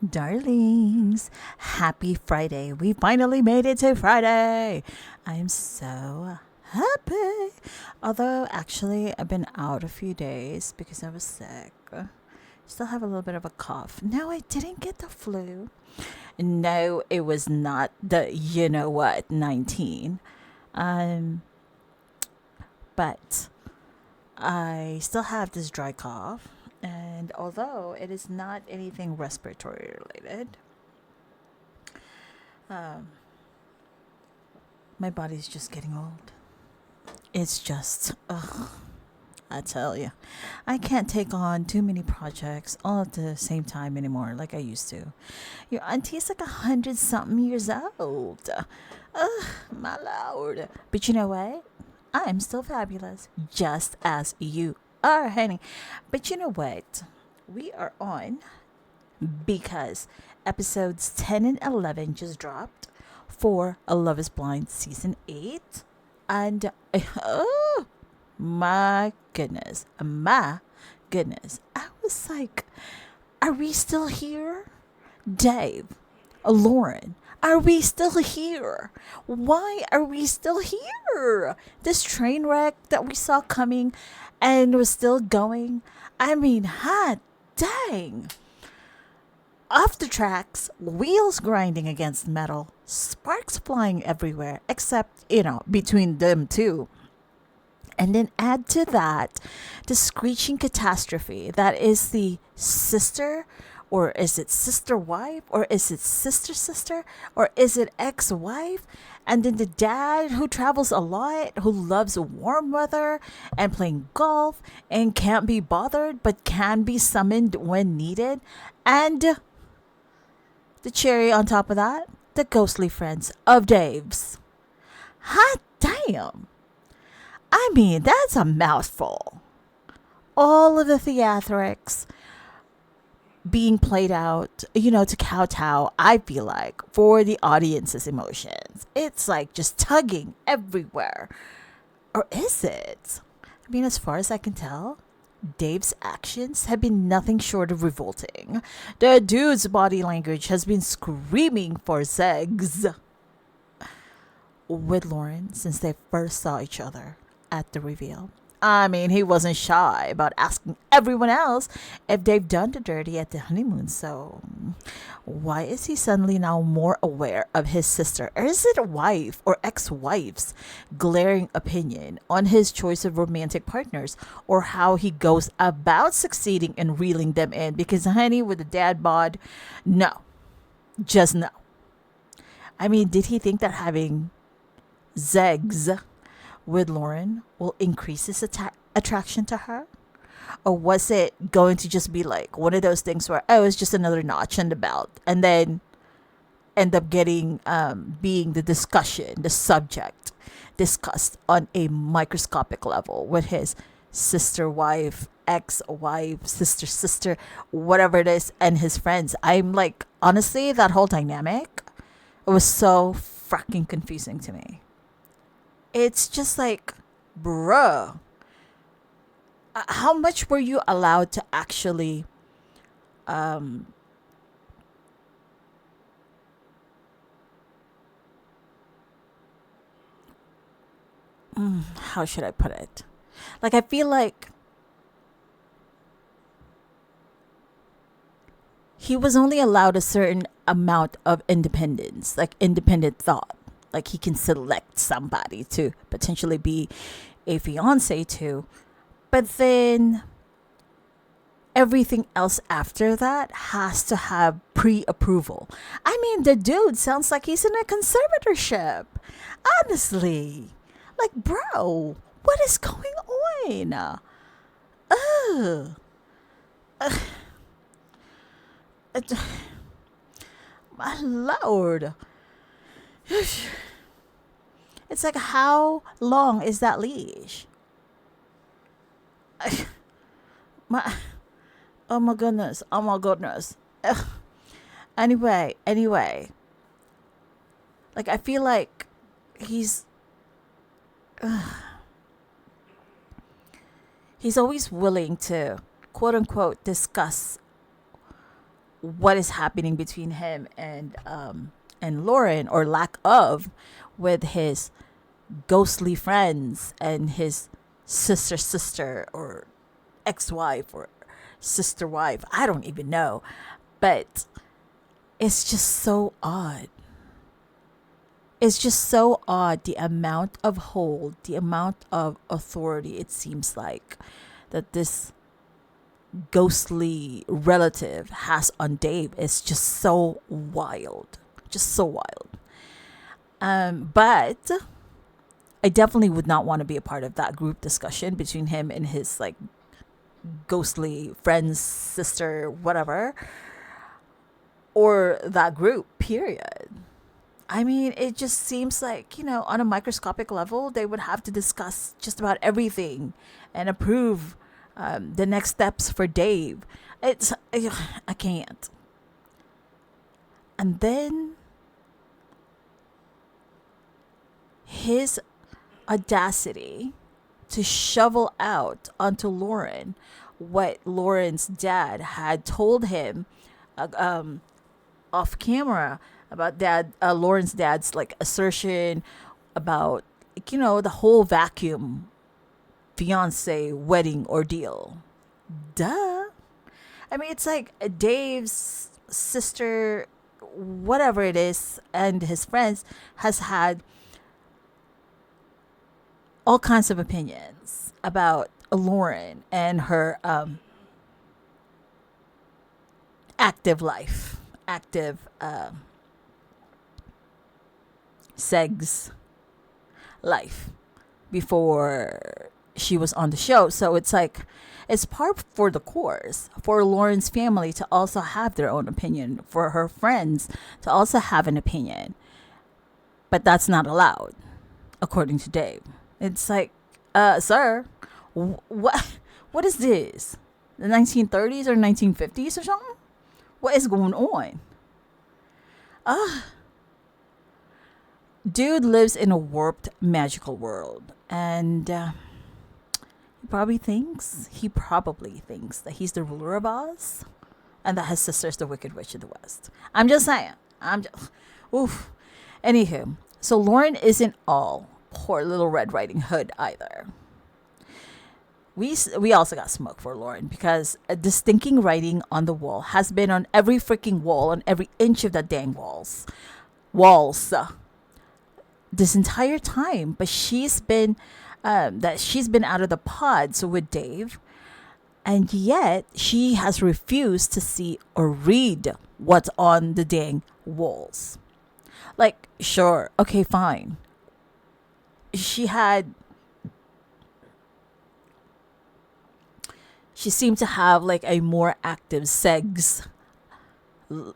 Darlings, happy Friday. We finally made it to Friday. I'm so happy. Although, actually, I've been out a few days because I was sick. Still have a little bit of a cough. No, I didn't get the flu. No, it was not the you know what 19. Um, but I still have this dry cough. And although it is not anything respiratory related, um, my body's just getting old. It's just, ugh, I tell you, I can't take on too many projects all at the same time anymore like I used to. Your auntie's like 100 something years old. Ugh, my lord. But you know what? I'm still fabulous, just as you are, honey. But you know what? We are on because episodes 10 and 11 just dropped for A Love is Blind season 8. And oh my goodness, my goodness. I was like, are we still here? Dave, Lauren, are we still here? Why are we still here? This train wreck that we saw coming and was still going. I mean, hot dang. Off the tracks, wheels grinding against metal, sparks flying everywhere, except, between them two. And then add to that the screeching catastrophe that is the sister, or is it sister wife, or is it sister sister, or is it ex wife? And then the dad who travels a lot, who loves warm weather and playing golf and can't be bothered but can be summoned when needed. And the cherry on top of that, the ghostly friends of Dave's. Hot damn! I mean, that's a mouthful. All of the theatrics being played out, to kowtow, I feel like, for the audience's emotions. It's like just tugging everywhere. Or is it? I mean, as far as I can tell, Dave's actions have been nothing short of revolting. The dude's body language has been screaming for sex with Lauren since they first saw each other at the reveal. I mean, he wasn't shy about asking everyone else if they've done the dirty at the honeymoon. So, why is he suddenly now more aware of his sister, or is it a wife or ex wife's glaring opinion on his choice of romantic partners, or how he goes about succeeding in reeling them in? Because, honey, with the dad bod, no, just no. I mean, did he think that having Zegs with Lauren will increase his attraction to her? Or was it going to just be like one of those things where, oh, it's just another notch in the belt, and then end up getting, being the discussion, the subject discussed on a microscopic level with his sister wife, ex wife, sister sister, whatever it is, and his friends? I'm like, honestly, that whole dynamic, it was so fucking confusing to me. It's just like, bruh, how much were you allowed to actually, um how should I put it? Like, I feel like he was only allowed a certain amount of independence, like independent thought. Like, he can select somebody to potentially be a fiance to, but then everything else after that has to have pre-approval. I mean, the dude sounds like he's in a conservatorship. Honestly. Like, bro, What is going on? Ugh. Uh, My lord. It's like, how long is that leash? My, oh my goodness. Oh my goodness. Ugh. Anyway. Like, I feel like he's he's always willing to, quote unquote, discuss what is happening between him and Lauren, or lack of, with his ghostly friends and his sister or ex-wife or sister wife. I don't even know, but it's just so odd. It's just so odd, the amount of hold, the amount of authority it seems like that this ghostly relative has on Dave is just so wild. Just so wild. But I definitely would not want to be a part of that group discussion between him and his like ghostly friends, sister, whatever, or that group, period. I mean, it just seems like, on a microscopic level, they would have to discuss just about everything and approve the next steps for Dave. I can't. And then his audacity to shovel out onto Lauren what Lauren's dad had told him off camera about Lauren's dad's like assertion about the whole vacuum fiance wedding ordeal. Duh. I mean, it's like Dave's sister, whatever it is, and his friends has had all kinds of opinions about Lauren and her active life, active sex life before she was on the show. So it's like, it's part for the course for Lauren's family to also have their own opinion, for her friends to also have an opinion. But that's not allowed, according to Dave. It's like, sir, what is this? The 1930s or 1950s or something? What is going on? Dude lives in a warped, magical world, and he probably thinks that he's the ruler of Oz, and that his sister's the Wicked Witch of the West. I'm just saying. Oof. Anywho, so Lauren isn't all poor little Red Riding Hood either. We also got smoke for Lauren because the stinking writing on the wall has been on every freaking wall, on every inch of the dang walls, this entire time. But she's been out of the pods with Dave, and yet she has refused to see or read what's on the dang walls. Like, sure, okay, fine. She seemed to have like a more active sex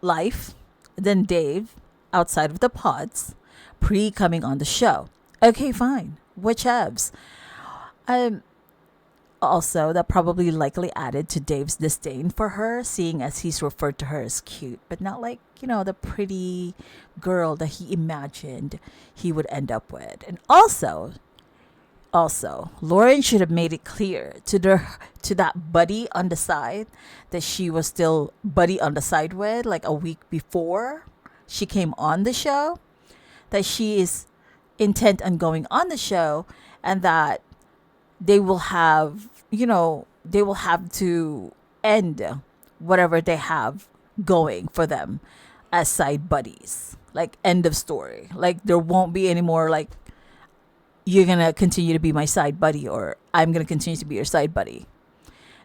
life than Dave outside of the pods pre coming on the show. Okay, fine. Whichevs. Also, that probably likely added to Dave's disdain for her, seeing as he's referred to her as cute, but not like, the pretty girl that he imagined he would end up with. And also, Lauren should have made it clear to that buddy on the side that she was still buddy on the side with, like a week before she came on the show, that she is intent on going on the show, and that they will have to end whatever they have going for them as side buddies. Like, end of story. Like, there won't be any more like, you're gonna continue to be my side buddy, or I'm gonna continue to be your side buddy.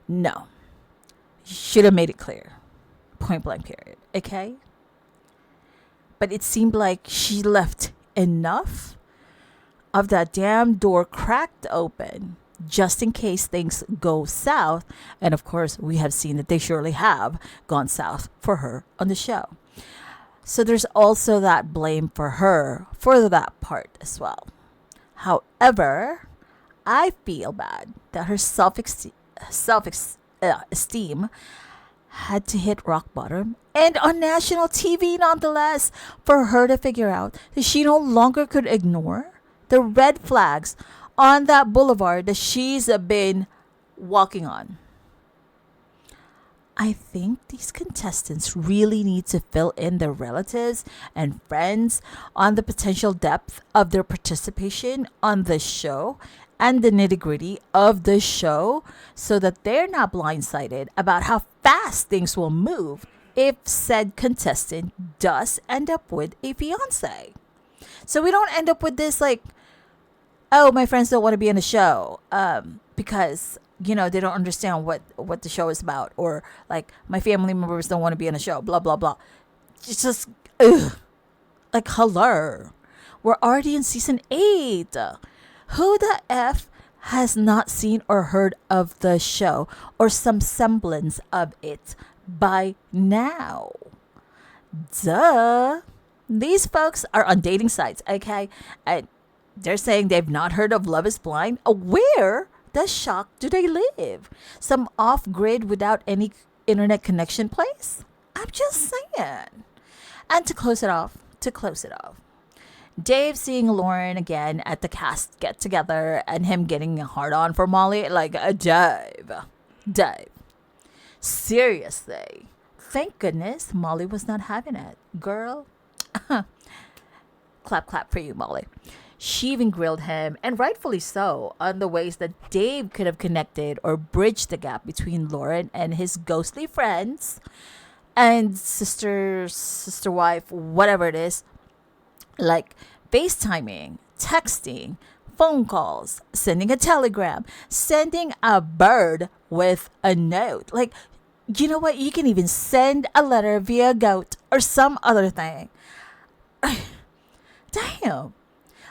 No. Should have made it clear. Point blank period. Okay? But it seemed like she left enough of that damn door cracked open just in case things go south. And of course, we have seen that they surely have gone south for her on the show. So there's also that blame for her for that part as well. However, I feel bad that her esteem had to hit rock bottom and on national TV nonetheless for her to figure out that she no longer could ignore the red flags on that boulevard that she's been walking on. I think these contestants really need to fill in their relatives and friends on the potential depth of their participation on the show and the nitty gritty of the show so that they're not blindsided about how fast things will move if said contestant does end up with a fiance. So we don't end up with this like, oh, my friends don't want to be in the show because they don't understand what the show is about, or like my family members don't want to be in the show, blah blah blah. It's just like hello, we're already in season 8. Who the f has not seen or heard of the show or some semblance of it by now? Duh. These folks are on dating sites, okay? And they're saying they've not heard of Love is Blind. Where the shock do they live? Some off-grid without any internet connection place? I'm just saying. And to close it off, Dave seeing Lauren again at the cast get together and him getting a hard on for Molly, like Dave. Seriously. Thank goodness Molly was not having it. Girl. Clap for you, Molly. She even grilled him, and rightfully so, on the ways that Dave could have connected or bridged the gap between Lauren and his ghostly friends and sister wife, whatever it is, like FaceTiming, texting, phone calls, sending a telegram, sending a bird with a note. Like, you know what? You can even send a letter via goat or some other thing. Damn.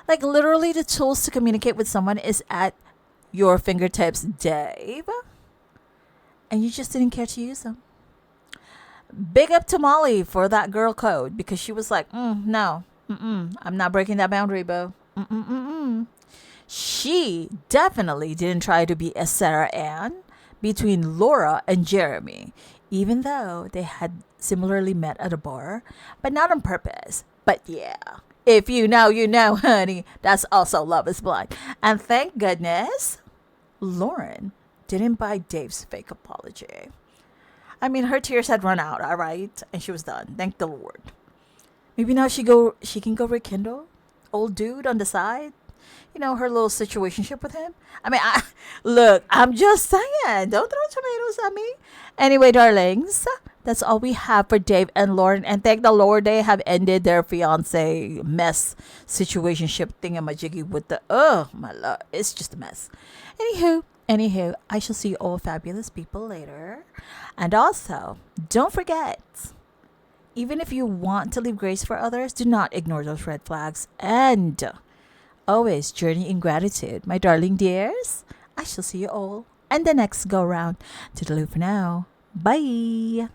Like, literally, the tools to communicate with someone is at your fingertips, Dave. And you just didn't care to use them. Big up to Molly for that girl code, because she was like, no, I'm not breaking that boundary, boo. She definitely didn't try to be a Sarah Ann between Laura and Jeremy, even though they had similarly met at a bar, but not on purpose. But yeah. If you know, you know, honey. That's also Love is Blind. And thank goodness Lauren didn't buy Dave's fake apology. I mean, her tears had run out, all right? And she was done. Thank the Lord. Maybe now she can go rekindle old dude on the side. Her little situationship with him. I mean, look, I'm just saying. Don't throw tomatoes at me. Anyway, darlings, that's all we have for Dave and Lauren. And thank the Lord they have ended their fiance mess situationship thingamajiggy with the, oh, my Lord. It's just a mess. Anywho, I shall see you all fabulous people later. And also, don't forget, even if you want to leave grace for others, do not ignore those red flags. And always journey in gratitude, my darling dears. I shall see you all and the next go round. Toodaloo for now. Bye.